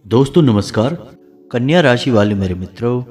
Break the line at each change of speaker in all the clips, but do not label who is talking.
दोस्तों नमस्कार। कन्या राशि वाले मेरे मित्रों,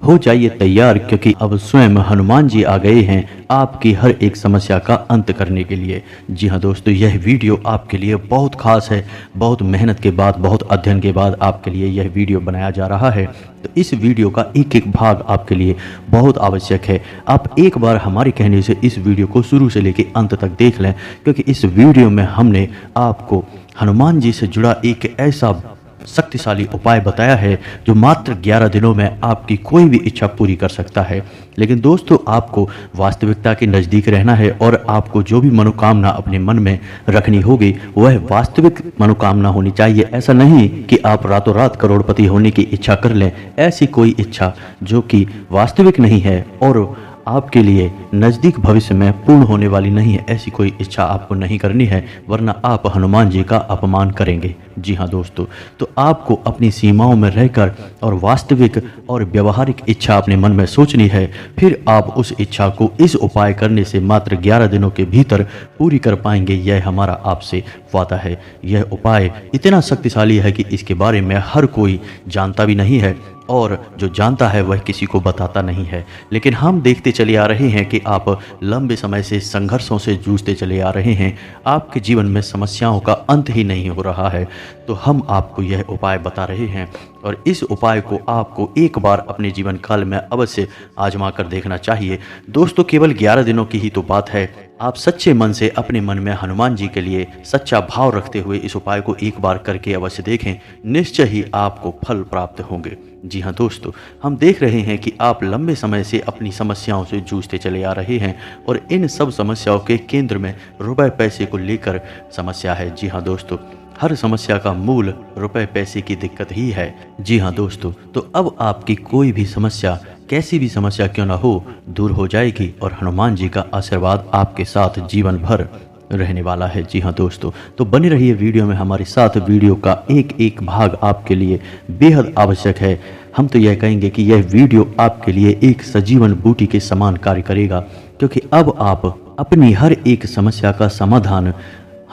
हो जाइए तैयार क्योंकि अब स्वयं हनुमान जी आ गए हैं आपकी हर एक समस्या का अंत करने के लिए। जी हाँ दोस्तों, यह वीडियो आपके लिए बहुत खास है। बहुत मेहनत के बाद, बहुत अध्ययन के बाद आपके लिए यह वीडियो बनाया जा रहा है। तो इस वीडियो का एक एक भाग आपके लिए बहुत आवश्यक है। आप एक बार हमारे कहने से इस वीडियो को शुरू से लेकर अंत तक देख लें, क्योंकि इस वीडियो में हमने आपको हनुमान जी से जुड़ा एक ऐसा शक्तिशाली उपाय बताया है जो मात्र 11 दिनों में आपकी कोई भी इच्छा पूरी कर सकता है। लेकिन दोस्तों, आपको वास्तविकता के नज़दीक रहना है और आपको जो भी मनोकामना अपने मन में रखनी होगी वह वास्तविक मनोकामना होनी चाहिए। ऐसा नहीं कि आप रातों रात करोड़पति होने की इच्छा कर लें। ऐसी कोई इच्छा जो कि वास्तविक नहीं है और आपके लिए नज़दीक भविष्य में पूर्ण होने वाली नहीं है, ऐसी कोई इच्छा आपको नहीं करनी है, वरना आप हनुमान जी का अपमान करेंगे। जी हाँ दोस्तों, तो आपको अपनी सीमाओं में रहकर और वास्तविक और व्यवहारिक इच्छा अपने मन में सोचनी है। फिर आप उस इच्छा को इस उपाय करने से मात्र 11 दिनों के भीतर पूरी कर पाएंगे। यह हमारा आपसे वादा है। यह उपाय इतना शक्तिशाली है कि इसके बारे में हर कोई जानता भी नहीं है और जो जानता है वह किसी को बताता नहीं है। लेकिन हम देखते चले आ रहे हैं कि आप लंबे समय से संघर्षों से जूझते चले आ रहे हैं। आपके जीवन में समस्याओं का अंत ही नहीं हो रहा है। तो हम आपको यह उपाय बता रहे हैं और इस उपाय को आपको एक बार अपने जीवन काल में अवश्य आजमा कर देखना चाहिए। दोस्तों, केवल 11 दिनों की ही तो बात है। आप सच्चे मन से अपने मन में हनुमान जी के लिए सच्चा भाव रखते हुए इस उपाय को एक बार करके अवश्य देखें। निश्चय ही आपको फल प्राप्त होंगे। जी हाँ दोस्तों, हम देख रहे हैं कि आप लंबे समय से अपनी समस्याओं से जूझते चले आ रहे हैं और इन सब समस्याओं के केंद्र में रुपए पैसे को लेकर समस्या है। जी हाँ दोस्तों, हर समस्या का मूल रुपए पैसे की दिक्कत ही है। जी हाँ दोस्तों, तो अब आपकी कोई भी समस्या, कैसी भी समस्या क्यों ना हो, दूर हो जाएगी और हनुमान जी का आशीर्वाद आपके साथ जीवन भर रहने वाला है। जी हाँ दोस्तों, तो बने रहिए वीडियो में हमारे साथ। वीडियो का एक एक भाग आपके लिए बेहद आवश्यक है। हम तो यह कहेंगे कि यह वीडियो आपके लिए एक सजीवन बूटी के समान कार्य करेगा, क्योंकि अब आप अपनी हर एक समस्या का समाधान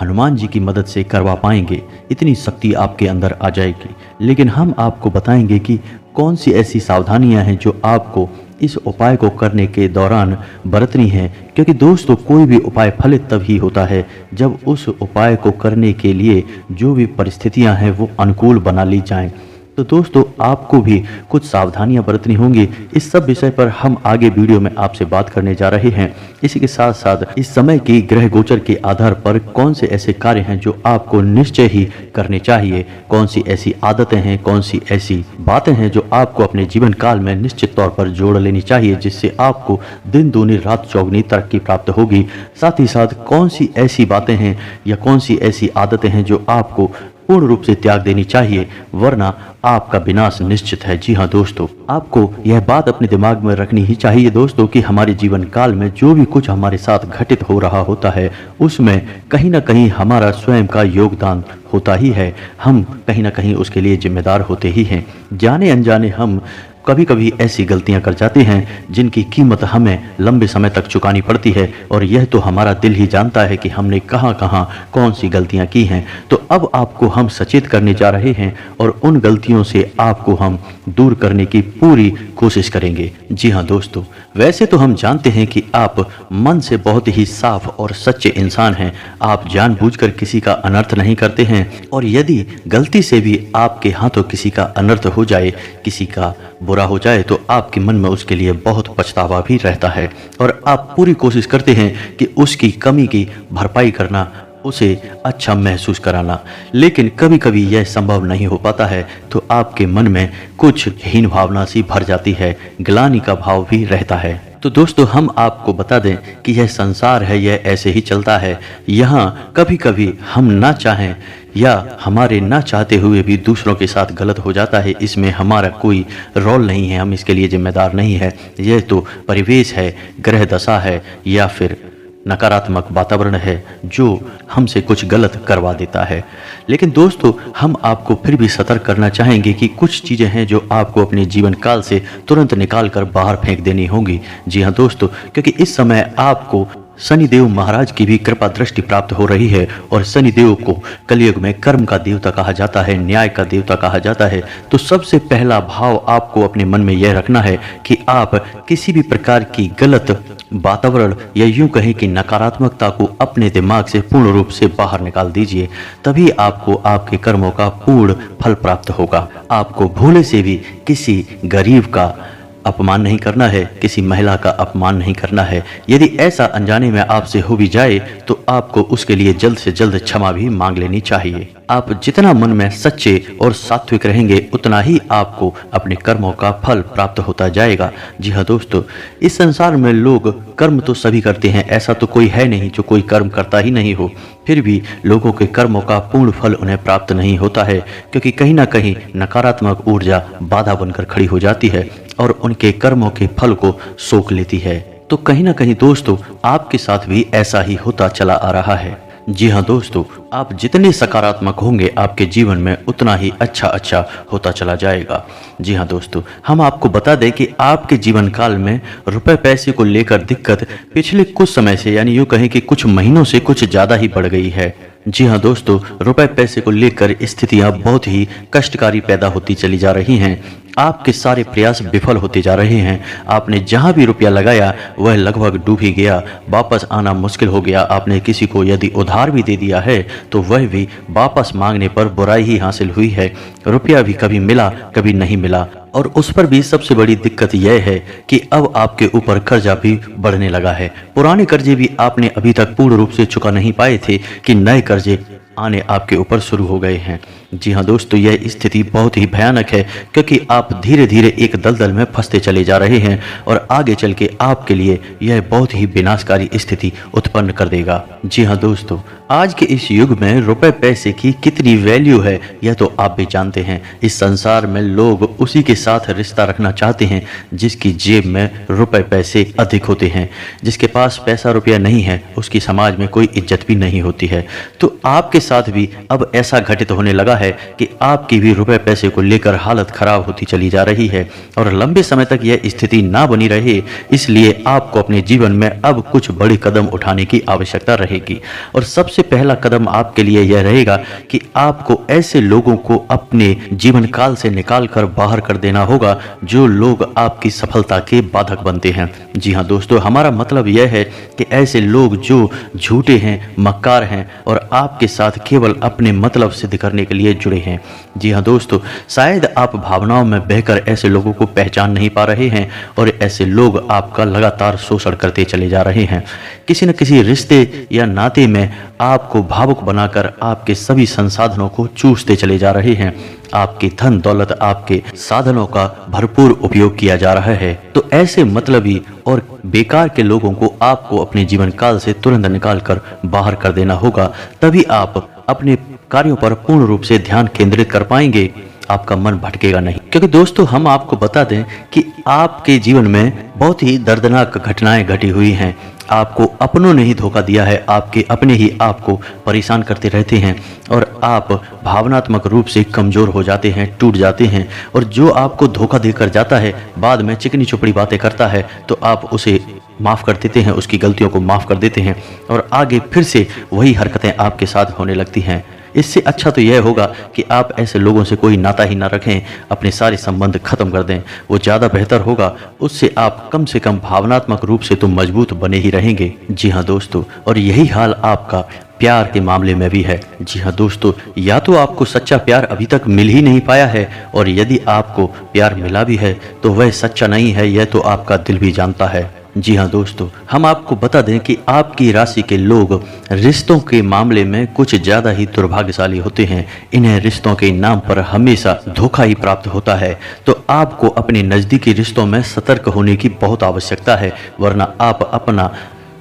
हनुमान जी की मदद से करवा पाएंगे। इतनी शक्ति आपके अंदर आ जाएगी। लेकिन हम आपको बताएंगे कि कौन सी ऐसी सावधानियां हैं जो आपको इस उपाय को करने के दौरान बरतनी है। क्योंकि दोस्तों, कोई भी उपाय फलित तभी होता है जब उस उपाय को करने के लिए जो भी परिस्थितियां हैं वो अनुकूल बना ली जाएं। तो दोस्तों, आपको भी कुछ सावधानियां बरतनी होंगी। इस सब विषय पर हम आगे वीडियो में आपसे बात करने जा रहे हैं। इसी के साथ साथ इस समय की ग्रह गोचर के आधार पर कौन से ऐसे कार्य हैं जो आपको निश्चय ही करने चाहिए, कौन सी ऐसी आदतें हैं, कौन सी ऐसी बातें हैं जो आपको अपने जीवन काल में निश्चित तौर पर जोड़ लेनी चाहिए, जिससे आपको दिन दूनी रात चौगुनी तरक्की प्राप्त होगी। साथ ही साथ कौन सी ऐसी बातें हैं या कौन सी ऐसी आदतें हैं जो आपको पूर्ण रूप से त्याग देनी चाहिए, वरना आपका विनाश निश्चित है। जी हाँ दोस्तों, आपको यह बात अपने दिमाग में रखनी ही चाहिए दोस्तों कि हमारे जीवन काल में जो भी कुछ हमारे साथ घटित हो रहा होता है उसमें कहीं ना कहीं हमारा स्वयं का योगदान होता ही है। हम कहीं ना कहीं उसके लिए जिम्मेदार होते ही हैं। जाने अनजाने हम कभी कभी ऐसी गलतियां कर जाते हैं जिनकी कीमत हमें लंबे समय तक चुकानी पड़ती है, और यह तो हमारा दिल ही जानता है कि हमने कहां कहां कौन सी गलतियां की हैं। तो अब आपको हम सचेत करने जा रहे हैं और उन गलतियों से आपको हम दूर करने की पूरी कोशिश करेंगे। जी हाँ दोस्तों, वैसे तो हम जानते हैं कि आप मन से बहुत ही साफ और सच्चे इंसान हैं। आप जानबूझकर किसी का अनर्थ नहीं करते हैं, और यदि गलती से भी आपके हाथों किसी का अनर्थ हो जाए, किसी का बुरा हो जाए, तो आपके मन में उसके लिए बहुत पछतावा भी रहता है और आप पूरी कोशिश करते हैं कि उसकी कमी की भरपाई करना, उसे अच्छा महसूस कराना। लेकिन कभी कभी यह संभव नहीं हो पाता है, तो आपके मन में कुछ हीन भावना सी भर जाती है, ग्लानि का भाव भी रहता है। तो दोस्तों, हम आपको बता दें कि यह संसार है, यह ऐसे ही चलता है। यहाँ कभी कभी हम ना चाहें या हमारे ना चाहते हुए भी दूसरों के साथ गलत हो जाता है। इसमें हमारा कोई रोल नहीं है, हम इसके लिए जिम्मेदार नहीं है। यह तो परिवेश है, ग्रह दशा है या फिर नकारात्मक वातावरण है जो हमसे कुछ गलत करवा देता है। लेकिन दोस्तों, हम आपको फिर भी सतर्क करना चाहेंगे कि कुछ चीज़ें हैं जो आपको अपने जीवन काल से तुरंत निकाल कर बाहर फेंक देनी होंगी। जी हाँ दोस्तों, क्योंकि इस समय आपको शनिदेव महाराज की भी कृपा दृष्टि प्राप्त हो रही है और शनिदेव को कलयुग में कर्म का देवता कहा जाता है, न्याय का देवता कहा जाता है। तो सबसे पहला भाव आपको अपने मन में यह रखना है कि आप किसी भी प्रकार की गलत वातावरण या यूं कहें कि नकारात्मकता को अपने दिमाग से पूर्ण रूप से बाहर निकाल दीजिए, तभी आपको आपके कर्मों का पूर्ण फल प्राप्त होगा। आपको भूले से भी किसी गरीब का अपमान नहीं करना है, किसी महिला का अपमान नहीं करना है। यदि ऐसा अनजाने में आपसे हो भी जाए तो आपको उसके लिए जल्द से जल्द क्षमा भी मांग लेनी चाहिए। आप जितना मन में सच्चे और सात्विक रहेंगे उतना ही आपको अपने कर्मों का फल प्राप्त होता जाएगा। जी हाँ दोस्तों, इस संसार में लोग कर्म तो सभी करते हैं, ऐसा तो कोई है नहीं जो कोई कर्म करता ही नहीं हो। फिर भी लोगों के कर्मों का पूर्ण फल उन्हें प्राप्त नहीं होता है, क्योंकि कहीं ना कहीं नकारात्मक ऊर्जा बाधा बनकर खड़ी हो जाती है और उनके कर्मों के फल को सोख लेती है। तो कहीं ना कहीं दोस्तों आपके साथ भी ऐसा ही होता चला आ रहा है। जी हाँ दोस्तों, आप जितने सकारात्मक होंगे आपके जीवन में उतना ही अच्छा होता चला जाएगा। जी हाँ दोस्तों, हम आपको बता दें कि आपके जीवन काल में रुपए पैसे को लेकर दिक्कत पिछले कुछ समय से, यानी यूँ कहें कि कुछ महीनों से कुछ ज़्यादा ही बढ़ गई है। जी हाँ दोस्तों, रुपए पैसे को लेकर स्थितियां बहुत ही कष्टकारी पैदा होती चली जा रही हैं। आपके सारे प्रयास विफल होते जा रहे हैं। आपने जहां भी रुपया लगाया वह लगभग डूब ही गया, वापस आना मुश्किल हो गया। आपने किसी को यदि उधार भी दे दिया है तो वह भी वापस मांगने पर बुराई ही हासिल हुई है। रुपया भी कभी मिला कभी नहीं मिला, और उस पर भी सबसे बड़ी दिक्कत यह है कि अब आपके ऊपर कर्जा भी बढ़ने लगा है। पुराने कर्जे भी आपने अभी तक पूर्ण रूप से चुका नहीं पाए थे कि नए कर्जे आने आपके ऊपर शुरू हो गए हैं। जी हाँ दोस्तों, यह स्थिति बहुत ही भयानक है, क्योंकि आप धीरे धीरे एक दलदल में फंसते चले जा रहे हैं और आगे चल के आपके लिए यह बहुत ही विनाशकारी स्थिति उत्पन्न कर देगा। जी हाँ दोस्तों, आज के इस युग में रुपए पैसे की कितनी वैल्यू है यह तो आप भी जानते हैं। इस संसार में लोग उसी के साथ रिश्ता रखना चाहते हैं जिसकी जेब में रुपए पैसे अधिक होते हैं। जिसके पास पैसा रुपया नहीं है उसकी समाज में कोई इज्जत भी नहीं होती है। तो आपके साथ भी अब ऐसा घटित होने लगा है कि आपकी भी रुपए पैसे को लेकर हालत खराब होती चली जा रही है, और लंबे समय तक यह स्थिति ना बनी रहे इसलिए आपको अपने जीवन में अब कुछ बड़े कदम उठाने की आवश्यकता रहेगी। और सबसे पहला कदम आपके लिए यह रहेगा कि आपको ऐसे लोगों को अपने जीवन काल से निकाल कर बाहर कर देना होगा जो लोग आपकी सफलता के बाधक बनते हैं। जी हाँ दोस्तों, हमारा मतलब यह है कि ऐसे लोग जो झूठे हैं, मक्कार हैं और आपके साथ केवल अपने मतलब सिद्ध करने के लिए जुड़े हैं। जी हाँ दोस्तों, शायद आप भावनाओं में बहकर ऐसे लोगों को पहचान नहीं पा रहे हैं और ऐसे लोग आपका लगातार शोषण करते चले जा रहे हैं। किसी न किसी रिश्ते या नाते में आपको भावुक बनाकर आपके सभी संसाधनों को चूसते चले जा रहे हैं। आपकी धन दौलत, आपके साधनों का भरपूर उपयोग किया जा रहा है। तो ऐसे मतलबी और बेकार के लोगों को आपको अपने जीवन काल से तुरंत निकाल कर बाहर कर देना होगा, तभी आप अपने कार्यों पर पूर्ण रूप से ध्यान केंद्रित कर पाएंगे। आपका मन भटकेगा नहीं, क्योंकि दोस्तों हम आपको बता दें कि आपके जीवन में बहुत ही दर्दनाक घटनाएं घटी हुई हैं। आपको अपनों ने ही धोखा दिया है, आपके अपने ही आपको परेशान करते रहते हैं और आप भावनात्मक रूप से कमज़ोर हो जाते हैं, टूट जाते हैं। और जो आपको धोखा देकर जाता है बाद में चिकनी चुपड़ी बातें करता है तो आप उसे माफ़ कर देते हैं, उसकी गलतियों को माफ़ कर देते हैं और आगे फिर से वही हरकतें आपके साथ होने लगती हैं। इससे अच्छा तो यह होगा कि आप ऐसे लोगों से कोई नाता ही ना रखें, अपने सारे संबंध खत्म कर दें, वो ज़्यादा बेहतर होगा। उससे आप कम से कम भावनात्मक रूप से तो मजबूत बने ही रहेंगे। जी हाँ दोस्तों, और यही हाल आपका प्यार के मामले में भी है। जी हाँ दोस्तों, या तो आपको सच्चा प्यार अभी तक मिल ही नहीं पाया है, और यदि आपको प्यार मिला भी है तो वह सच्चा नहीं है, यह तो आपका दिल भी जानता है। जी हाँ दोस्तों, हम आपको बता दें कि आपकी राशि के लोग रिश्तों के मामले में कुछ ज़्यादा ही दुर्भाग्यशाली होते हैं। इन्हें रिश्तों के नाम पर हमेशा धोखा ही प्राप्त होता है। तो आपको अपने नज़दीकी रिश्तों में सतर्क होने की बहुत आवश्यकता है, वरना आप अपना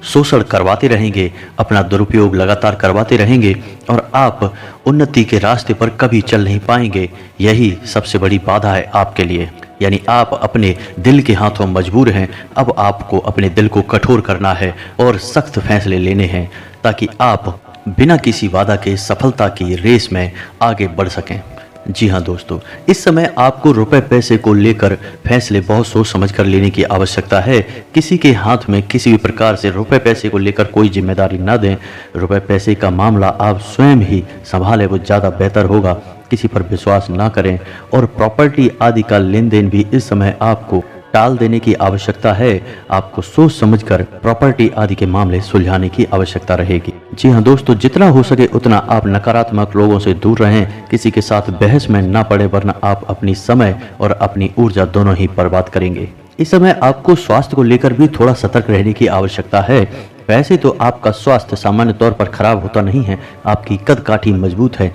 शोषण करवाते रहेंगे, अपना दुरुपयोग लगातार करवाते रहेंगे और आप उन्नति के रास्ते पर कभी चल नहीं पाएंगे। यही सबसे बड़ी बाधा है आपके लिए, यानी आप अपने दिल के हाथों मजबूर हैं। अब आपको अपने दिल को कठोर करना है और सख्त फैसले लेने हैं ताकि आप बिना किसी बाधा के सफलता की रेस में आगे बढ़ सकें। जी हाँ दोस्तों, इस समय आपको रुपए पैसे को लेकर फैसले बहुत सोच समझ कर लेने की आवश्यकता है। किसी के हाथ में किसी भी प्रकार से रुपए पैसे को लेकर कोई जिम्मेदारी ना दें। रुपए पैसे का मामला आप स्वयं ही संभालें, वो ज़्यादा बेहतर होगा। किसी पर विश्वास ना करें और प्रॉपर्टी आदि का लेन देन भी इस समय आपको टाल देने की आवश्यकता है। आपको सोच समझकर प्रॉपर्टी आदि के मामले सुलझाने की आवश्यकता रहेगी। जी हाँ दोस्तों, जितना हो सके उतना आप नकारात्मक लोगों से दूर रहें, किसी के साथ बहस में ना पड़े, वरना आप अपनी समय और अपनी ऊर्जा दोनों ही बर्बाद करेंगे। इस समय आपको स्वास्थ्य को लेकर भी थोड़ा सतर्क रहने की आवश्यकता है। वैसे तो आपका स्वास्थ्य सामान्य तौर पर खराब होता नहीं है, आपकी कद काठी मजबूत है,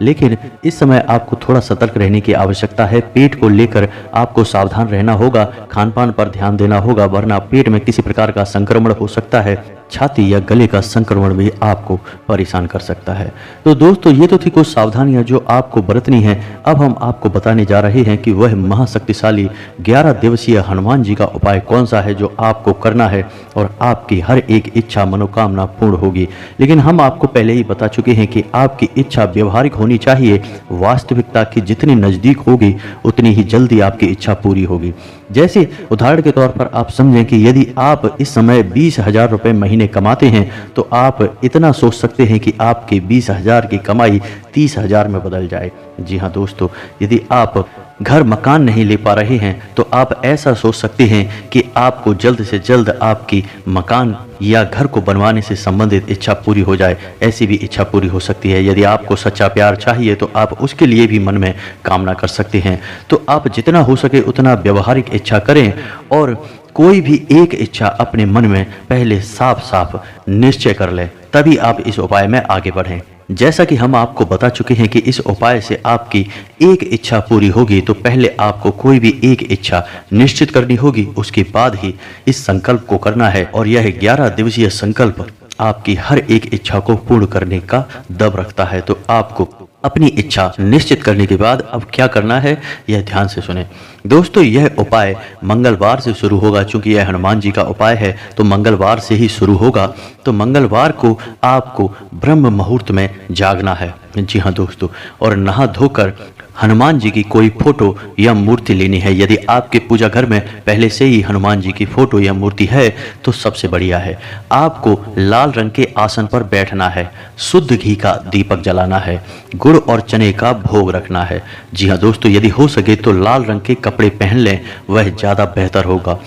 लेकिन इस समय आपको थोड़ा सतर्क रहने की आवश्यकता है। पेट को लेकर आपको सावधान रहना होगा, खान पान पर ध्यान देना होगा, वरना पेट में किसी प्रकार का संक्रमण हो सकता है। छाती या गले का संक्रमण भी आपको परेशान कर सकता है। तो दोस्तों, ये तो थी कुछ सावधानियां जो आपको बरतनी है। अब हम आपको बताने जा रहे हैं कि वह महाशक्तिशाली 11 दिवसीय हनुमान जी का उपाय कौन सा है जो आपको करना है और आपकी हर एक इच्छा मनोकामना पूर्ण होगी। लेकिन हम आपको पहले ही बता चुके हैं कि आपकी इच्छा व्यवहारिक होनी चाहिए। वास्तविकता की जितनी नज़दीक होगी उतनी ही जल्दी आपकी इच्छा पूरी होगी। जैसे उदाहरण के तौर पर आप समझें कि यदि आप इस समय 20,000 रुपये महीने कमाते हैं तो आप इतना सोच सकते हैं कि आपके 20,000 की कमाई 30,000 में बदल जाए। जी हाँ दोस्तों, यदि आप घर मकान नहीं ले पा रहे हैं तो आप ऐसा सोच सकते हैं कि आपको जल्द से जल्द आपकी मकान या घर को बनवाने से संबंधित इच्छा पूरी हो जाए। ऐसी भी इच्छा पूरी हो सकती है। यदि आपको सच्चा प्यार चाहिए तो आप उसके लिए भी मन में कामना कर सकते हैं। तो आप जितना हो सके उतना व्यवहारिक इच्छा करें और कोई भी एक इच्छा अपने मन में पहले साफ साफ निश्चय कर लें, तभी आप इस उपाय में आगे बढ़ें। जैसा कि हम आपको बता चुके हैं कि इस उपाय से आपकी एक इच्छा पूरी होगी, तो पहले आपको कोई भी एक इच्छा निश्चित करनी होगी, उसके बाद ही इस संकल्प को करना है। और यह 11 दिवसीय संकल्प आपकी हर एक इच्छा को पूर्ण करने का दम रखता है। तो आपको अपनी इच्छा निश्चित करने के बाद अब क्या करना है, यह ध्यान से सुने। दोस्तों, यह उपाय मंगलवार से शुरू होगा। चूंकि यह हनुमान जी का उपाय है तो मंगलवार से ही शुरू होगा। तो मंगलवार को आपको ब्रह्म मुहूर्त में जागना है। जी हाँ दोस्तों, और नहा धोकर हनुमान जी की कोई फोटो या मूर्ति लेनी है। यदि आपके पूजा घर में पहले से ही हनुमान जी की फोटो या मूर्ति है तो सबसे बढ़िया है। आपको लाल रंग के आसन पर बैठना है, शुद्ध घी का दीपक जलाना है, गुड़ और चने का भोग रखना है। जी हाँ दोस्तों, यदि हो सके तो लाल रंग के कपड़े पहन लें, वह ज़्यादा बेहतर होगा।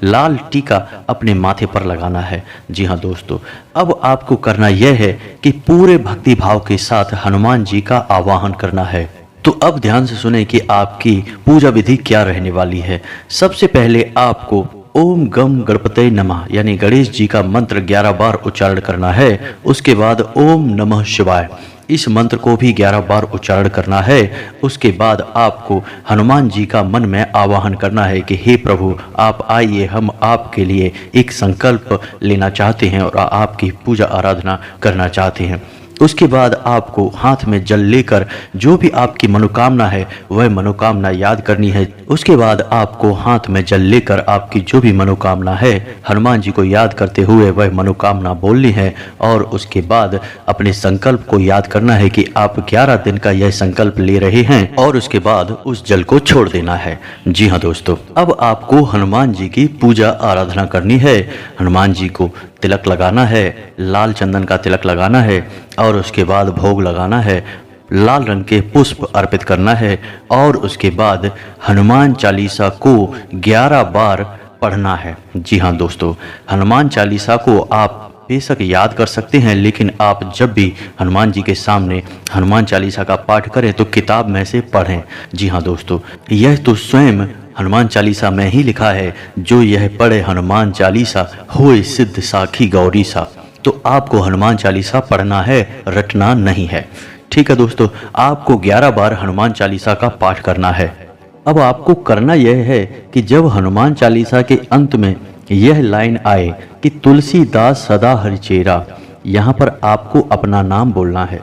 लाल टीका अपने माथे पर लगाना है। जी हाँ दोस्तों, अब आपको करना यह है कि पूरे भक्ति भाव के साथ हनुमान जी का आवाहन करना है। तो अब ध्यान से सुने कि आपकी पूजा विधि क्या रहने वाली है। सबसे पहले आपको ओम गम गणपते नमः यानी गणेश जी का मंत्र 11 बार उच्चारण करना है। उसके बाद ओम नमः शिवाय इस मंत्र को भी 11 बार उच्चारण करना है। उसके बाद आपको हनुमान जी का मन में आवाहन करना है कि हे प्रभु, आप आइए, हम आपके लिए एक संकल्प लेना चाहते हैं और आपकी पूजा आराधना करना चाहते हैं। उसके बाद आपको हाथ में जल लेकर जो भी आपकी मनोकामना है वह मनोकामना याद करनी है। उसके बाद आपको हाथ में जल लेकर आपकी जो भी मनोकामना है हनुमान जी को याद करते हुए वह मनोकामना बोलनी है। और उसके बाद अपने संकल्प को याद करना है कि आप 11 दिन का यह संकल्प ले रहे हैं और उसके बाद उस जल को छोड़ देना है। जी हाँ दोस्तों, अब आपको हनुमान जी की पूजा आराधना करनी है। हनुमान जी को तिलक लगाना है, लाल चंदन का तिलक लगाना है और उसके बाद भोग लगाना है, लाल रंग के पुष्प अर्पित करना है और उसके बाद हनुमान चालीसा को 11 बार पढ़ना है। जी हाँ दोस्तों, हनुमान चालीसा को आप बेशक याद कर सकते हैं, लेकिन आप जब भी हनुमान जी के सामने हनुमान चालीसा का पाठ करें तो किताब में से पढ़ें। जी हाँ दोस्तों, यह तो स्वयं हनुमान चालीसा में ही लिखा है, जो यह पढ़े हनुमान चालीसा होए सिद्ध साखी गौरी सा। तो आपको हनुमान चालीसा पढ़ना है, रटना नहीं है। ठीक है दोस्तों, आपको 11 बार हनुमान चालीसा का पाठ करना है। अब आपको करना यह है कि जब हनुमान चालीसा के अंत में यह लाइन आए कि तुलसीदास सदा हरिचेरा, यहाँ पर आपको अपना नाम बोलना है।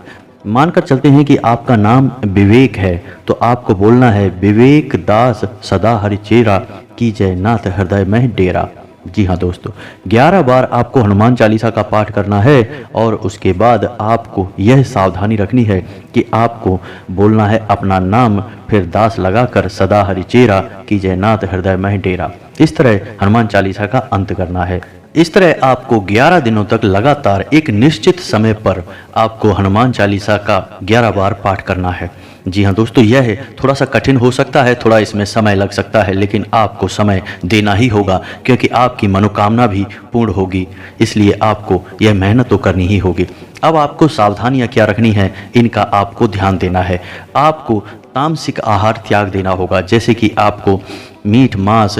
मानकर चलते हैं कि आपका नाम विवेक है तो आपको बोलना है, विवेक दास सदा हरिचेरा कीजय नाथ हृदय में डेरा। जी हाँ दोस्तों, 11 बार आपको हनुमान चालीसा का पाठ करना है और उसके बाद आपको यह सावधानी रखनी है कि आपको बोलना है अपना नाम, फिर दास लगाकर सदा हरिचेरा कीजय नाथ हृदय मह डेरा। इस तरह हनुमान चालीसा का अंत करना है। इस तरह आपको 11 दिनों तक लगातार एक निश्चित समय पर आपको हनुमान चालीसा का 11 बार पाठ करना है। जी हाँ दोस्तों, यह थोड़ा सा कठिन हो सकता है, थोड़ा इसमें समय लग सकता है, लेकिन आपको समय देना ही होगा क्योंकि आपकी मनोकामना भी पूर्ण होगी, इसलिए आपको यह मेहनत तो करनी ही होगी। अब आपको सावधानियां क्या रखनी है, इनका आपको ध्यान देना है। आपको तामसिक आहार त्याग देना होगा, जैसे कि आपको मीट, मांस,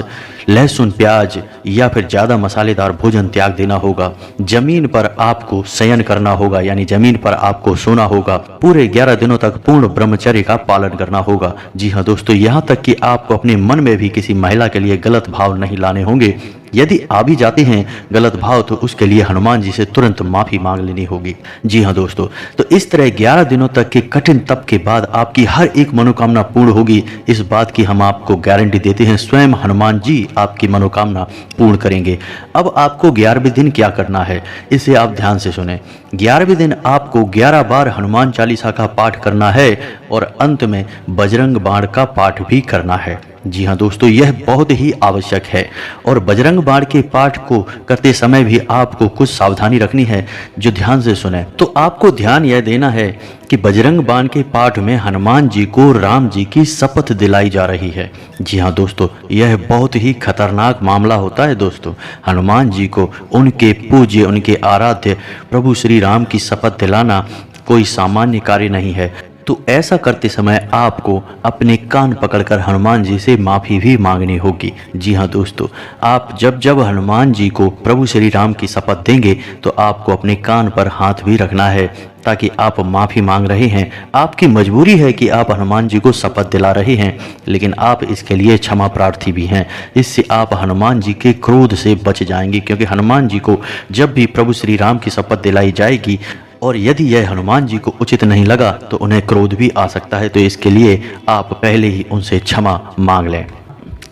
लहसुन, प्याज या फिर ज़्यादा मसालेदार भोजन त्याग देना होगा। जमीन पर आपको शयन करना होगा, यानी जमीन पर आपको सोना होगा। पूरे 11 दिनों तक पूर्ण ब्रह्मचर्य का पालन करना होगा। जी हाँ दोस्तों, यहाँ तक कि आपको अपने मन में भी किसी महिला के लिए गलत भाव नहीं लाने होंगे। यदि आ भी जाते हैं गलत भाव तो उसके लिए हनुमान जी से तुरंत माफ़ी मांग लेनी होगी। जी हाँ दोस्तों, तो इस तरह 11 दिनों तक के कठिन तप के बाद आपकी हर एक मनोकामना पूर्ण होगी। इस बात की हम आपको गारंटी देते हैं, स्वयं हनुमान जी आपकी मनोकामना पूर्ण करेंगे। अब आपको 11वें दिन क्या करना है, इसे आप ध्यान से सुने। 11वें दिन आपको 11 बार हनुमान चालीसा का पाठ करना है और अंत में बजरंग बाण का पाठ भी करना है। जी हाँ दोस्तों, यह बहुत ही आवश्यक है और बजरंग बाण के पाठ को करते समय भी आपको कुछ सावधानी रखनी है, जो ध्यान से सुने। तो आपको ध्यान यह देना है कि बजरंग बाण के पाठ में हनुमान जी को राम जी की शपथ दिलाई जा रही है। जी हाँ दोस्तों, यह बहुत ही खतरनाक मामला होता है दोस्तों। हनुमान जी को उनके पूज्य, उनके आराध्य प्रभु श्री राम की शपथ दिलाना कोई सामान्य कार्य नहीं है। तो ऐसा करते समय आपको अपने कान पकड़कर हनुमान जी से माफ़ी भी मांगनी होगी। जी हाँ दोस्तों, आप जब जब हनुमान जी को प्रभु श्री राम की शपथ देंगे तो आपको अपने कान पर हाथ भी रखना है, ताकि आप माफ़ी मांग रहे हैं। आपकी मजबूरी है कि आप हनुमान जी को शपथ दिला रहे हैं, लेकिन आप इसके लिए क्षमा प्रार्थी भी हैं। इससे आप हनुमान जी के क्रोध से बच जाएंगे, क्योंकि हनुमान जी को जब भी प्रभु श्री राम की शपथ दिलाई जाएगी और यदि यह हनुमान जी को उचित नहीं लगा तो उन्हें क्रोध भी आ सकता है। तो इसके लिए आप पहले ही उनसे क्षमा मांग लें।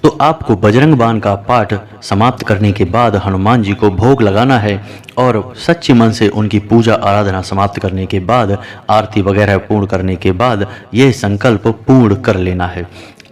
तो आपको बजरंग बाण का पाठ समाप्त करने के बाद हनुमान जी को भोग लगाना है और सच्चे मन से उनकी पूजा आराधना समाप्त करने के बाद, आरती वगैरह पूर्ण करने के बाद यह संकल्प पूर्ण कर लेना है।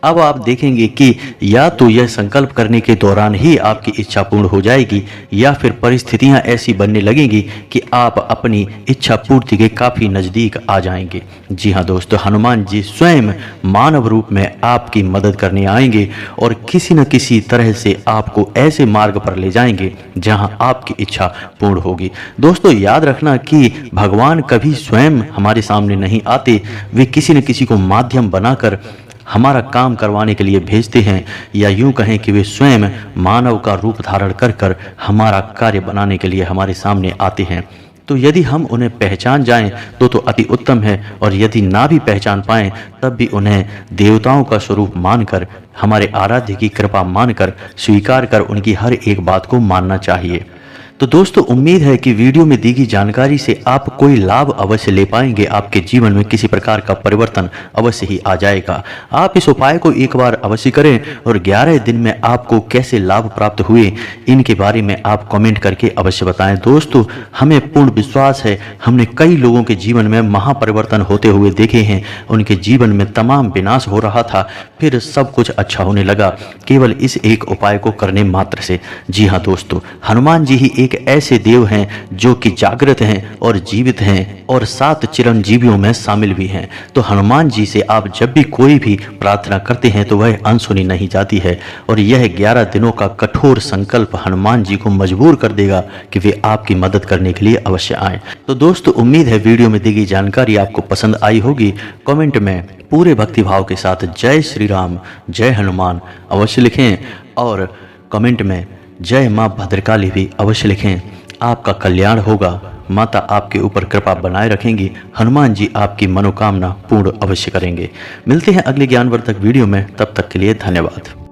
अब आप देखेंगे कि या तो यह संकल्प करने के दौरान ही आपकी इच्छा पूर्ण हो जाएगी, या फिर परिस्थितियां ऐसी बनने लगेंगी कि आप अपनी इच्छा पूर्ति के काफ़ी नज़दीक आ जाएंगे। जी हाँ दोस्तों, हनुमान जी स्वयं मानव रूप में आपकी मदद करने आएंगे और किसी न किसी तरह से आपको ऐसे मार्ग पर ले जाएंगे जहां आपकी इच्छा पूर्ण होगी। दोस्तों याद रखना कि भगवान कभी स्वयं हमारे सामने नहीं आते, वे किसी न किसी को माध्यम बनाकर हमारा काम करवाने के लिए भेजते हैं, या यूं कहें कि वे स्वयं मानव का रूप धारण कर कर हमारा कार्य बनाने के लिए हमारे सामने आते हैं। तो यदि हम उन्हें पहचान जाएं तो अति उत्तम है, और यदि ना भी पहचान पाएं तब भी उन्हें देवताओं का स्वरूप मानकर, हमारे आराध्य की कृपा मानकर, स्वीकार कर उनकी हर एक बात को मानना चाहिए। तो दोस्तों उम्मीद है कि वीडियो में दी गई जानकारी से आप कोई लाभ अवश्य ले पाएंगे, आपके जीवन में किसी प्रकार का परिवर्तन अवश्य ही आ जाएगा। आप इस उपाय को एक बार अवश्य करें और 11 दिन में आपको कैसे लाभ प्राप्त हुए इनके बारे में आप कमेंट करके अवश्य बताएं। दोस्तों हमें पूर्ण विश्वास है, हमने कई लोगों के जीवन में महापरिवर्तन होते हुए देखे हैं। उनके जीवन में तमाम विनाश हो रहा था, फिर सब कुछ अच्छा होने लगा केवल इस एक उपाय को करने मात्र से। जी हाँ दोस्तों, हनुमान जी ही एक ऐसे देव हैं जो कि जागृत हैं और जीवित हैं और 7 चिरंजीवियों में शामिल भी हैं। तो हनुमान जी से आप जब भी कोई भी प्रार्थना करते हैं तो वह अनसुनी नहीं जाती है, और यह 11 दिनों का कठोर संकल्प हनुमान जी को मजबूर कर देगा कि वे आपकी मदद करने के लिए अवश्य आएं। तो दोस्तों उम्मीद है वीडियो में दी गई जानकारी आपको पसंद आई होगी। कमेंट में पूरे भक्तिभाव के साथ जय श्री राम, जय हनुमान अवश्य लिखें, और कमेंट में जय माँ भद्रकाली भी अवश्य लिखें। आपका कल्याण होगा, माता आपके ऊपर कृपा बनाए रखेंगी, हनुमान जी आपकी मनोकामना पूर्ण अवश्य करेंगे। मिलते हैं अगले ज्ञानवर्धक वीडियो में, तब तक के लिए धन्यवाद।